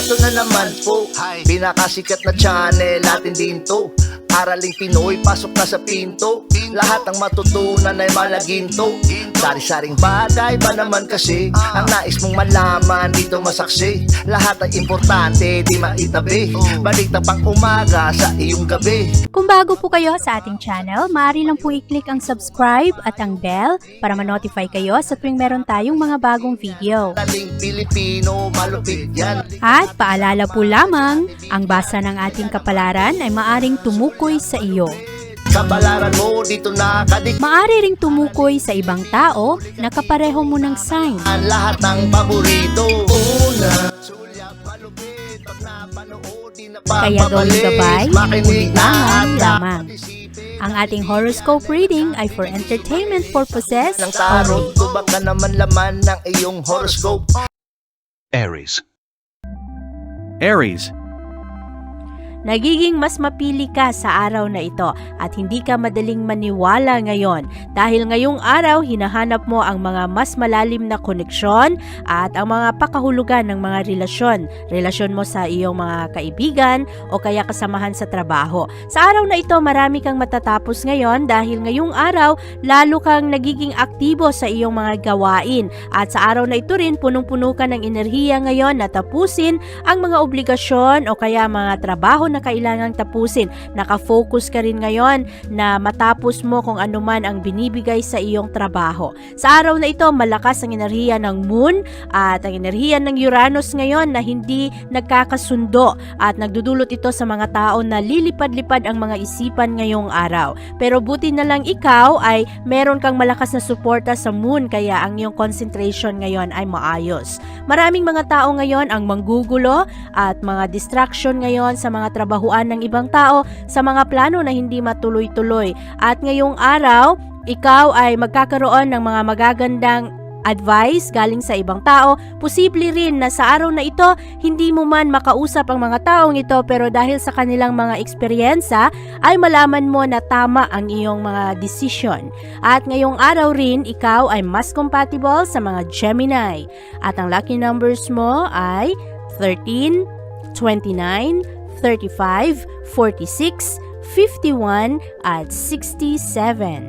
Eto na naman po, pinakasikat na channel natin din to. Araling Pinoy, pasok na sa pinto. Lahat ng matutunan ay malaginto. Sari-saring bagay ba naman kasi ang nais mong malaman dito masaksi. Lahat ay importante, di maitabi. Balik na pang umaga sa iyong gabi. Kung bago po kayo sa ating channel, maaari lang po i-click ang subscribe at ang bell para ma-notify kayo sa tuwing meron tayong mga bagong video. Taling Pilipino, malupit yan. At paalala po lamang, ang basa ng ating kapalaran ay maaring tumukoy sa iyo. Kapalaran mo dito nakadik. Maaari ring tumukoy sa ibang tao na kapareho mo ng sign. Ang lahat ng paborito. Una, sulyap, malupit. Pag napanood, di na Kaya gawing gabay, makinig na ulilangan at lamang. Ang ating horoscope reading ay for entertainment purposes ng tarot. only. Tubak ka naman laman ng iyong horoscope. Aries. Aries. Nagiging mas mapili ka sa araw na ito at hindi ka madaling maniwala ngayon dahil ngayong araw hinahanap mo ang mga mas malalim na koneksyon at ang mga pakahulugan ng mga relasyon mo sa iyong mga kaibigan o kaya kasamahan sa trabaho. Sa araw na ito marami kang matatapos ngayon dahil ngayong araw lalo kang nagiging aktibo sa iyong mga gawain at sa araw na ito rin punong-puno ka ng enerhiya ngayon na tapusin ang mga obligasyon o kaya mga trabaho na kailangang tapusin. Nakafocus ka rin ngayon na matapos mo kung ano man ang binibigay sa iyong trabaho. Sa araw na ito, malakas ang enerhiya ng Moon at ang enerhiya ng Uranus ngayon na hindi nagkakasundo at nagdudulot ito sa mga tao na lilipad-lipad ang mga isipan ngayong araw. Pero buti na lang ikaw ay meron kang malakas na suporta sa Moon kaya ang iyong concentration ngayon ay maayos. Maraming mga tao ngayon ang manggugulo at mga distraction ngayon sa mga trabahuan ng ibang tao sa mga plano na hindi matuloy-tuloy. At ngayong araw, ikaw ay magkakaroon ng mga magagandang advice galing sa ibang tao. Posible rin na sa araw na ito, hindi mo man makausap ang mga taong ito pero dahil sa kanilang mga eksperyensa, ay malaman mo na tama ang iyong mga desisyon. At ngayong araw rin, ikaw ay mas compatible sa mga Gemini. At ang lucky numbers mo ay 13, 29, 35, 46, 51, at 67.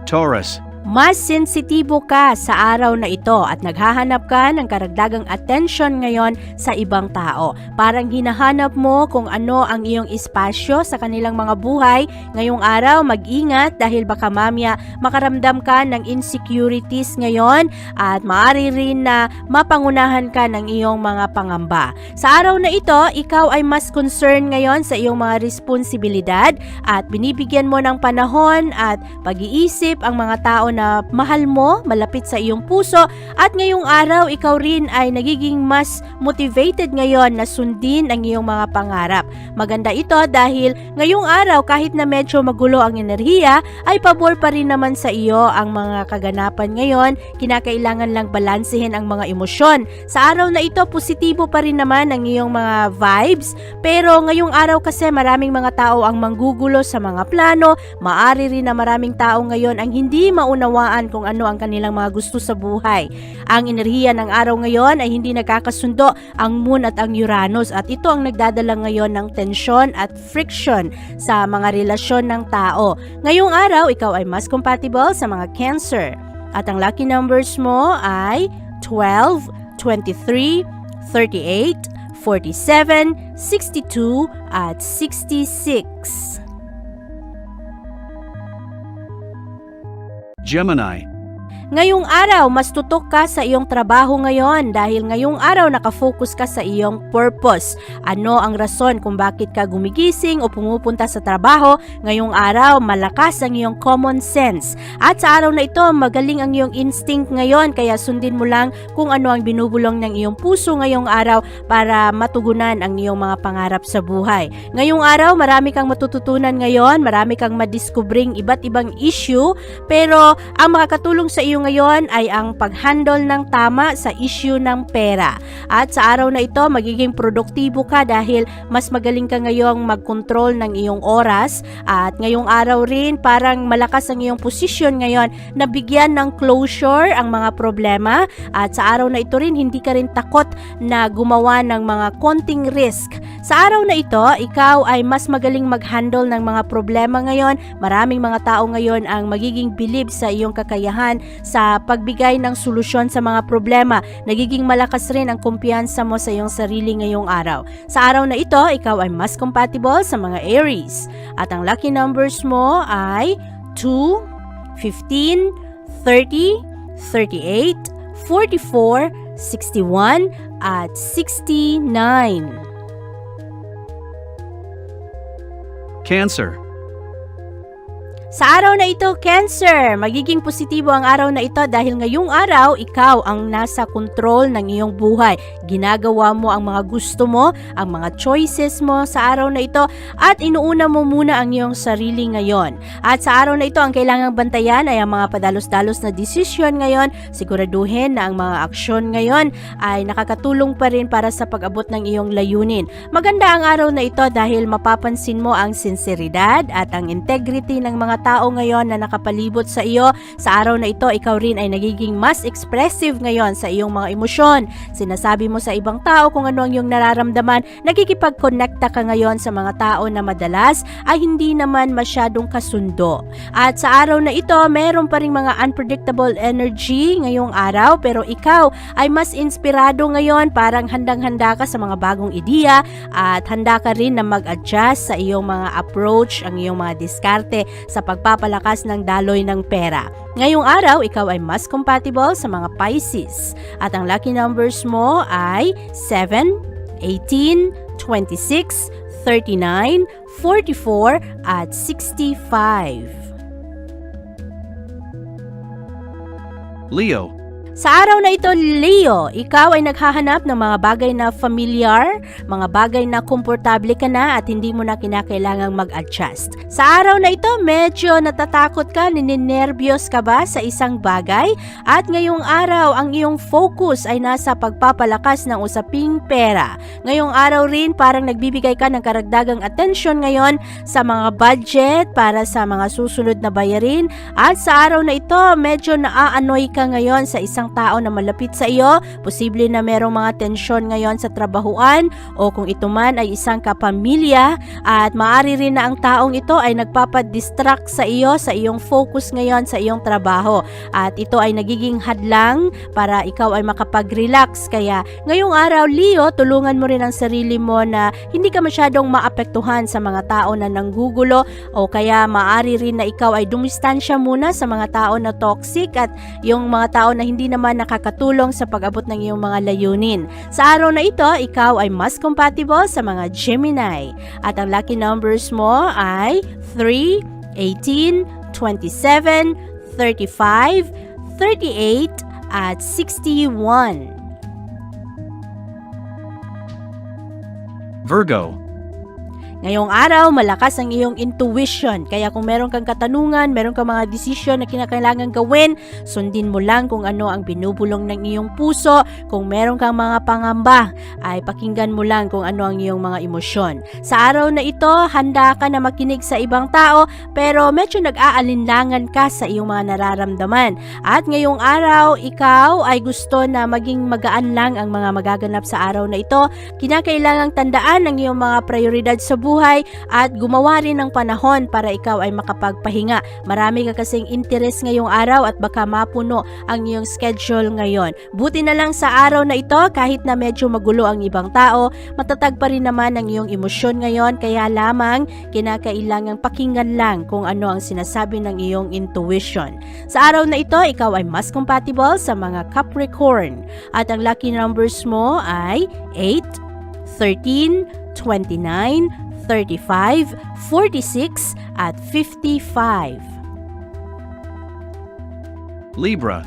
Taurus. Mas sensitibo ka sa araw na ito at naghahanap ka ng karagdagang atensyon ngayon sa ibang tao. Parang hinahanap mo kung ano ang iyong espasyo sa kanilang mga buhay. Ngayong araw, mag-ingat dahil baka mamaya makaramdam ka ng insecurities ngayon at maaari rin na mapangunahan ka ng iyong mga pangamba. Sa araw na ito, ikaw ay mas concerned ngayon sa iyong mga responsibilidad at binibigyan mo ng panahon at pag-iisip ang mga tao na mahal mo, malapit sa iyong puso at ngayong araw ikaw rin ay nagiging mas motivated ngayon na sundin ang iyong mga pangarap. Maganda ito dahil ngayong araw kahit na medyo magulo ang enerhiya ay pabor pa rin naman sa iyo ang mga kaganapan ngayon. Kinakailangan lang balansehin ang mga emosyon. Sa araw na ito positibo pa rin naman ang iyong mga vibes pero ngayong araw kasi maraming mga tao ang manggugulo sa mga plano. Maari rin na maraming tao ngayon ang hindi maunawaan kung ano ang kanilang mga gusto sa buhay. Ang enerhiya ng araw ngayon ay hindi nagkakasundo ang Moon at ang Uranus at ito ang nagdadala ngayon ng tensyon at friction sa mga relasyon ng tao. Ngayong araw, ikaw ay mas compatible sa mga Cancer at ang lucky numbers mo ay 12, 23, 38, 47, 62 at 66. Gemini. Ngayong araw, mas tutok ka sa iyong trabaho ngayon dahil ngayong araw nakafocus ka sa iyong purpose. Ano ang rason kung bakit ka gumigising o pumupunta sa trabaho? Ngayong araw, malakas ang iyong common sense. At sa araw na ito, magaling ang iyong instinct ngayon kaya sundin mo lang kung ano ang binubulong ng iyong puso ngayong araw para matugunan ang iyong mga pangarap sa buhay. Ngayong araw, marami kang matututunan ngayon, marami kang madiskubring iba't ibang issue pero ang makakatulong sa iyo sa'yo ngayon ay ang pag-handle ng tama sa issue ng pera. At sa araw na ito, magiging produktibo ka dahil mas magaling ka ngayong mag-control ng iyong oras. At ngayong araw rin, parang malakas ang iyong posisyon ngayon na bigyan ng closure ang mga problema. At sa araw na ito rin, hindi ka rin takot na gumawa ng mga konting risk. Sa araw na ito, ikaw ay mas magaling mag-handle ng mga problema ngayon. Maraming mga tao ngayon ang magiging bilib sa iyong kakayahan sa pagbigay ng solusyon sa mga problema. Nagiging malakas rin ang kumpiyansa mo sa iyong sarili ngayong araw. Sa araw na ito, ikaw ay mas compatible sa mga Aries. At ang lucky numbers mo ay 2, 15, 30, 38, 44, 61, at 69. Cancer. Sa araw na ito, Cancer, magiging positibo ang araw na ito dahil ngayong araw, ikaw ang nasa control ng iyong buhay. Ginagawa mo ang mga gusto mo, ang mga choices mo sa araw na ito at inuuna mo muna ang iyong sarili ngayon. At sa araw na ito, ang kailangang bantayan ay ang mga padalos-dalos na desisyon ngayon. Siguraduhin na ang mga aksyon ngayon ay nakakatulong pa rin para sa pag-abot ng iyong layunin. Maganda ang araw na ito dahil mapapansin mo ang sinseridad at ang integrity ng mga tao ngayon na nakapalibot sa iyo. Sa araw na ito, ikaw rin ay nagiging mas expressive ngayon sa iyong mga emosyon. Sinasabi mo sa ibang tao kung ano ang iyong nararamdaman. Nakikipag-connecta ka ngayon sa mga tao na madalas ay hindi naman masyadong kasundo. At sa araw na ito, meron pa ring mga unpredictable energy ngayong araw, pero ikaw ay mas inspirado ngayon. Parang handang-handa ka sa mga bagong ideya at handa ka rin na mag-adjust sa iyong mga approach, ang iyong mga diskarte sa pagpapalakas ng daloy ng pera. Ngayong araw, ikaw ay mas compatible sa mga Pisces. At ang lucky numbers mo ay 7, 18, 26, 39, 44, at 65. Leo. Sa araw na ito, Leo, ikaw ay naghahanap ng mga bagay na familiar, mga bagay na komportable ka na at hindi mo na kinakailangang mag-adjust. Sa araw na ito, medyo natatakot ka, ninenervyos ka ba sa isang bagay? At ngayong araw, ang iyong focus ay nasa pagpapalakas ng usaping pera. Ngayong araw rin, parang nagbibigay ka ng karagdagang atensyon ngayon sa mga budget para sa mga susunod na bayarin. At sa araw na ito, medyo naaanoy ka ngayon sa isang tao na malapit sa iyo. Posible na merong mga tensyon ngayon sa trabahuan o kung ito man ay isang kapamilya at maaari rin na ang taong ito ay nagpapadistract sa iyo sa iyong focus ngayon sa iyong trabaho at ito ay nagiging hadlang para ikaw ay makapag-relax. Kaya ngayong araw, Leo, tulungan mo rin ang sarili mo na hindi ka masyadong maapektuhan sa mga tao na nanggugulo o kaya maaari rin na ikaw ay dumistansya muna sa mga tao na toxic at yung mga tao na hindi naman nakakatulong sa pag-abot ng iyong mga layunin. Sa araw na ito, ikaw ay mas compatible sa mga Gemini. At ang lucky numbers mo ay 3, 18, 27, 35, 38, at 61. Virgo. Ngayong araw, malakas ang iyong intuition. Kaya kung meron kang katanungan, meron kang mga desisyon na kinakailangan gawin, sundin mo lang kung ano ang binubulong ng iyong puso. Kung meron kang mga pangamba, ay pakinggan mo lang kung ano ang iyong mga emosyon. Sa araw na ito, handa ka na makinig sa ibang tao, pero medyo nag-aalinlangan ka sa iyong mga nararamdaman. At ngayong araw, ikaw ay gusto na maging magaan lang ang mga magaganap sa araw na ito. Kinakailangang tandaan ang iyong mga prioridad sa buhay at gumawa rin ng panahon para ikaw ay makapagpahinga. Marami ka kasing interest ngayong araw at baka mapuno ang iyong schedule ngayon. Buti na lang sa araw na ito, kahit na medyo magulo ang ibang tao, matatag pa rin naman ang iyong emosyon ngayon, kaya lamang kinakailangang pakinggan lang kung ano ang sinasabi ng iyong intuition. Sa araw na ito, ikaw ay mas compatible sa mga Capricorn at ang lucky numbers mo ay 8, 13, 29, 35, 46, at 55. Libra.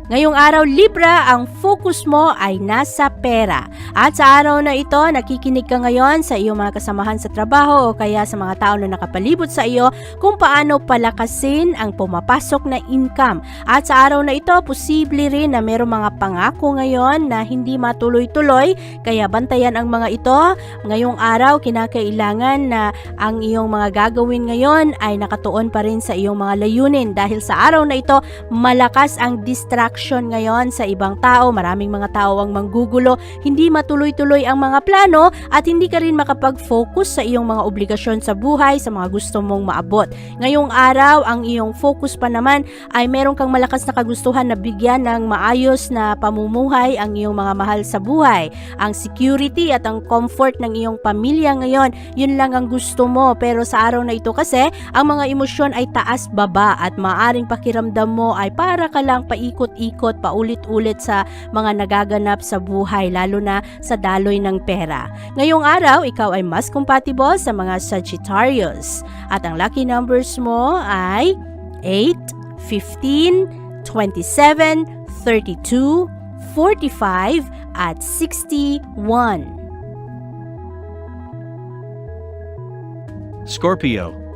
Ngayong araw Libra, ang focus mo ay nasa pera. At sa araw na ito, nakikinig ka ngayon sa iyong mga kasamahan sa trabaho o kaya sa mga tao na nakapalibot sa iyo kung paano palakasin ang pumapasok na income. At sa araw na ito, posible rin na mayroong mga pangako ngayon na hindi matuloy-tuloy, kaya bantayan ang mga ito. Ngayong araw, kinakailangan na ang iyong mga gagawin ngayon ay nakatuon pa rin sa iyong mga layunin dahil sa araw na ito, malakas ang distraction ngayon sa ibang tao. Maraming mga tao ang manggugulo, hindi matuloy-tuloy ang mga plano at hindi ka rin makapag-focus sa iyong mga obligasyon sa buhay, sa mga gusto mong maabot. Ngayong araw, ang iyong focus pa naman ay meron kang malakas na kagustuhan na bigyan ng maayos na pamumuhay ang iyong mga mahal sa buhay. Ang security at ang comfort ng iyong pamilya ngayon, yun lang ang gusto mo. Pero sa araw na ito kasi, ang mga emosyon ay taas-baba at maaring pakiramdam mo ay para ka lang paikot-ikot, paulit-ulit sa mga nagaganap sa buhay, lalo na sa daloy ng pera. Ngayong araw, ikaw ay mas compatible sa mga Sagittarius. At ang lucky numbers mo ay 8, 15, 27, 32, 45, at 61. Scorpio.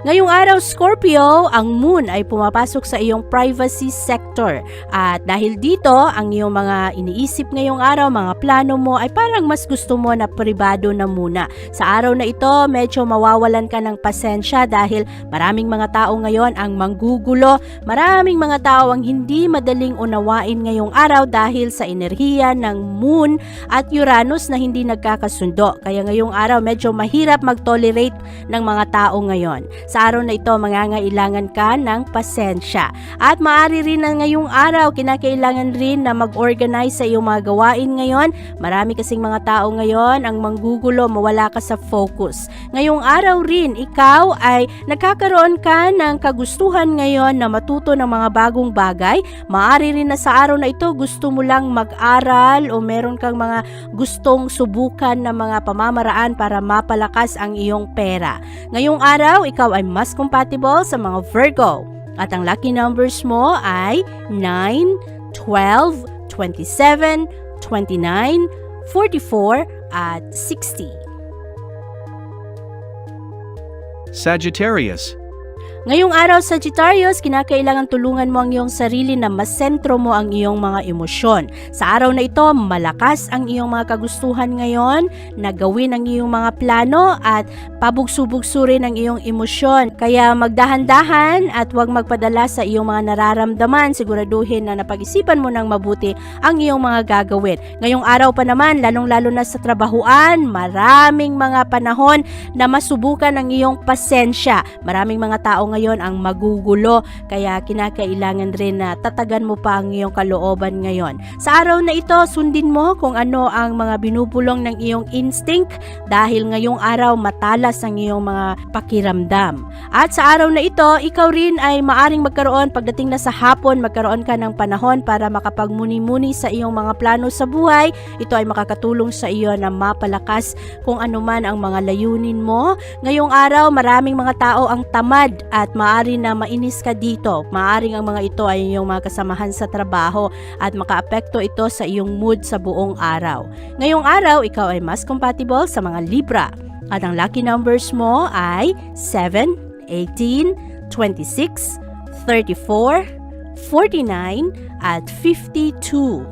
Ngayong araw, Scorpio, ang moon ay pumapasok sa iyong privacy sector. At dahil dito, ang iyong mga iniisip ngayong araw, mga plano mo ay parang mas gusto mo na pribado na muna. Sa araw na ito, medyo mawawalan ka ng pasensya dahil maraming mga tao ngayon ang manggugulo. Maraming mga tao ang hindi madaling unawain ngayong araw dahil sa enerhiya ng moon at Uranus na hindi nagkakasundo. Kaya ngayong araw, medyo mahirap mag-tolerate ng mga tao ngayon. Sa araw na ito, mangangailangan ka ng pasensya. At maaari rin na ngayong araw, kinakailangan rin na mag-organize sa iyong mga gawain ngayon. Marami kasing mga tao ngayon ang manggugulo, mawala ka sa focus. Ngayong araw rin, ikaw ay nagkakaroon ka ng kagustuhan ngayon na matuto ng mga bagong bagay. Maaari rin na sa araw na ito, gusto mo lang mag-aral o meron kang mga gustong subukan na mga pamamaraan para mapalakas ang iyong pera. Ngayong araw, ikaw ay mas compatible sa mga Virgo. At ang lucky numbers mo ay 9, 12, 27, 29, 44, at 60. Sagittarius. Ngayong araw, Sagittarius, kinakailangan tulungan mo ang iyong sarili na masentro mo ang iyong mga emosyon. Sa araw na ito, malakas ang iyong mga kagustuhan ngayon na gawin ang iyong mga plano at pabugso-bugso rin ang iyong emosyon. Kaya magdahan-dahan at huwag magpadala sa iyong mga nararamdaman. Siguraduhin na napag-isipan mo ng mabuti ang iyong mga gagawin. Ngayong araw pa naman, lalong-lalo na sa trabahuan, maraming mga panahon na masubukan ang iyong pasensya. Maraming mga tao ngayon ang magugulo, kaya kinakailangan rin na tatagan mo pa ang iyong kalooban ngayon. Sa araw na ito, sundin mo kung ano ang mga binubulong ng iyong instinct dahil ngayong araw matalas ang iyong mga pakiramdam. At sa araw na ito, ikaw rin ay maaring magkaroon pagdating na sa hapon, magkaroon ka ng panahon para makapagmuni-muni sa iyong mga plano sa buhay. Ito ay makakatulong sa iyo na mapalakas kung ano man ang mga layunin mo. Ngayong araw, maraming mga tao ang tamad at maaari na mainis ka dito. Maaring ang mga ito ay iyong mga kasamahan sa trabaho at makaapekto ito sa iyong mood sa buong araw. Ngayong araw, ikaw ay mas compatible sa mga Libra. At ang lucky numbers mo ay 7, 18, 26, 34, 49, at 52.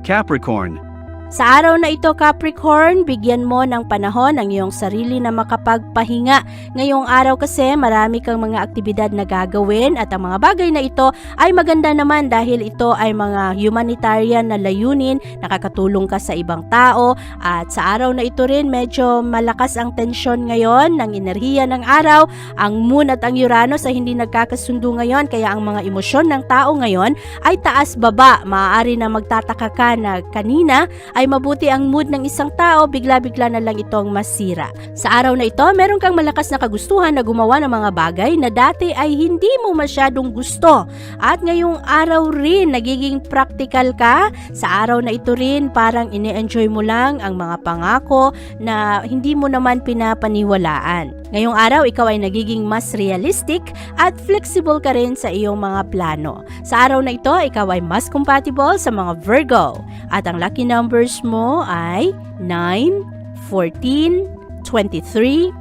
Capricorn. Sa araw na ito, Capricorn, bigyan mo ng panahon ang iyong sarili na makapagpahinga. Ngayong araw kasi marami kang mga aktibidad na gagawin at ang mga bagay na ito ay maganda naman dahil ito ay mga humanitarian na layunin, nakakatulong ka sa ibang tao at sa araw na ito rin medyo malakas ang tensyon ngayon ng enerhiya ng araw. Ang Moon at ang Uranus ay hindi nagkakasundo ngayon kaya ang mga emosyon ng tao ngayon ay taas-baba. Maaari na magtataka ka na kanina ay mabuti ang mood ng isang tao, bigla-bigla na lang itong masira. Sa araw na ito, meron kang malakas na kagustuhan na gumawa ng mga bagay na dati ay hindi mo masyadong gusto. At ngayong araw rin, nagiging practical ka. Sa araw na ito rin, parang ini-enjoy mo lang ang mga pangako na hindi mo naman pinapaniwalaan. Ngayong araw, ikaw ay nagiging mas realistic at flexible ka rin sa iyong mga plano. Sa araw na ito, ikaw ay mas compatible sa mga Virgo. At ang lucky numbers mo ay 9, 14, 23,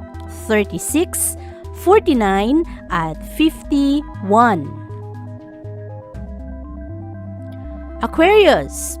36, 49, at 51. Aquarius,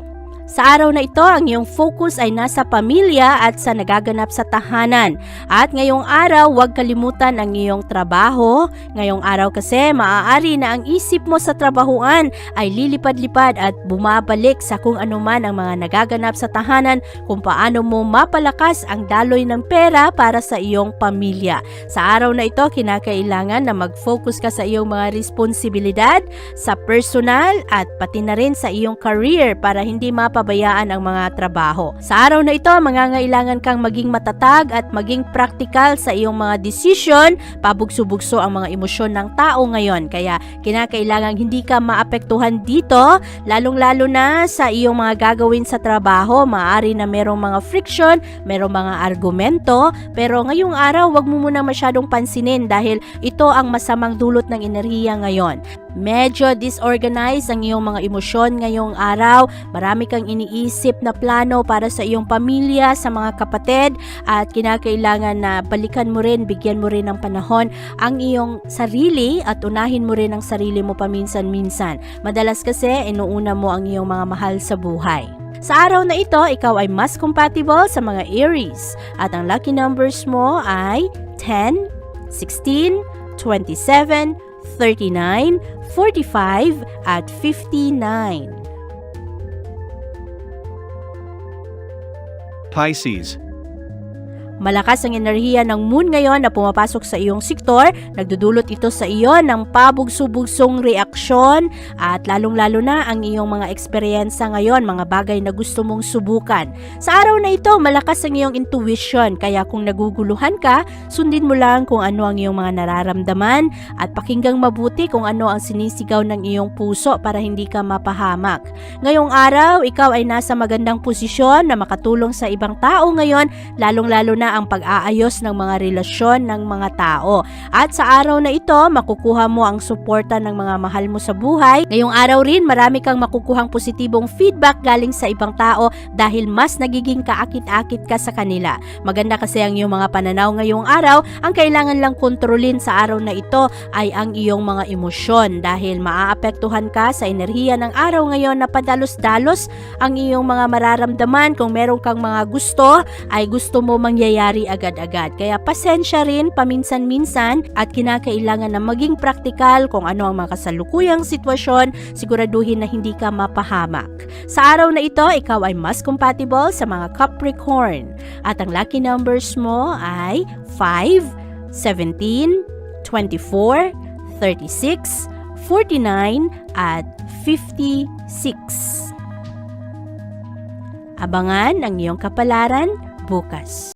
sa araw na ito, ang iyong focus ay nasa pamilya at sa nagaganap sa tahanan. At ngayong araw, huwag kalimutan ang iyong trabaho. Ngayong araw kasi, maaari na ang isip mo sa trabahuan ay lilipad-lipad at bumabalik sa kung ano man ang mga nagaganap sa tahanan, kung paano mo mapalakas ang daloy ng pera para sa iyong pamilya. Sa araw na ito, kinakailangan na mag-focus ka sa iyong mga responsibilidad, sa personal at pati na rin sa iyong career para hindi pabayaan ang mga trabaho. Sa araw na ito, mangangailangan kang maging matatag at maging practical sa iyong mga desisyon. Pabugso-bugso ang mga emosyon ng tao ngayon. Kaya kinakailangan hindi ka maapektuhan dito, lalong-lalo na sa iyong mga gagawin sa trabaho. Maaari na merong mga friction, merong mga argumento, pero ngayong araw, wag mo muna masyadong pansinin dahil ito ang masamang dulot ng enerhiya ngayon. Medyo disorganized ang iyong mga emosyon ngayong araw. Marami kang iniisip na plano para sa iyong pamilya, sa mga kapatid, at kinakailangan na balikan mo rin, bigyan mo rin ng panahon ang iyong sarili at unahin mo rin ang sarili mo paminsan-minsan. Madalas kasi inuuna mo ang iyong mga mahal sa buhay. Sa araw na ito, ikaw ay mas compatible sa mga Aries at ang lucky numbers mo ay 10, 16, 27, 39, 45, at 59. Pisces. Malakas ang enerhiya ng moon ngayon na pumapasok sa iyong sektor. Nagdudulot ito sa iyo ng pabugso-bugsong reaksyon at lalong-lalo na ang iyong mga eksperyensa ngayon, mga bagay na gusto mong subukan. Sa araw na ito, malakas ang iyong intuition kaya kung naguguluhan ka, sundin mo lang kung ano ang iyong mga nararamdaman at pakinggang mabuti kung ano ang sinisigaw ng iyong puso para hindi ka mapahamak. Ngayong araw, ikaw ay nasa magandang posisyon na makatulong sa ibang tao ngayon, lalong-lalo na ang pag-aayos ng mga relasyon ng mga tao. At sa araw na ito, makukuha mo ang suporta ng mga mahal mo sa buhay. Ngayong araw rin, marami kang makukuhang positibong feedback galing sa ibang tao dahil mas nagiging kaakit-akit ka sa kanila. Maganda kasi ang iyong mga pananaw ngayong araw. Ang kailangan lang kontrolin sa araw na ito ay ang iyong mga emosyon dahil maaapektuhan ka sa enerhiya ng araw ngayon na padalos-dalos ang iyong mga mararamdaman. Kung meron kang mga gusto, ay gusto mo mangyayari agad-agad. Kaya pasensya rin paminsan-minsan at kinakailangan na maging praktikal kung ano ang mga kasalukuyang sitwasyon, siguraduhin na hindi ka mapahamak. Sa araw na ito, ikaw ay mas compatible sa mga Capricorn at ang lucky numbers mo ay 5, 17, 24, 36, 49, at 56. Abangan ang iyong kapalaran bukas.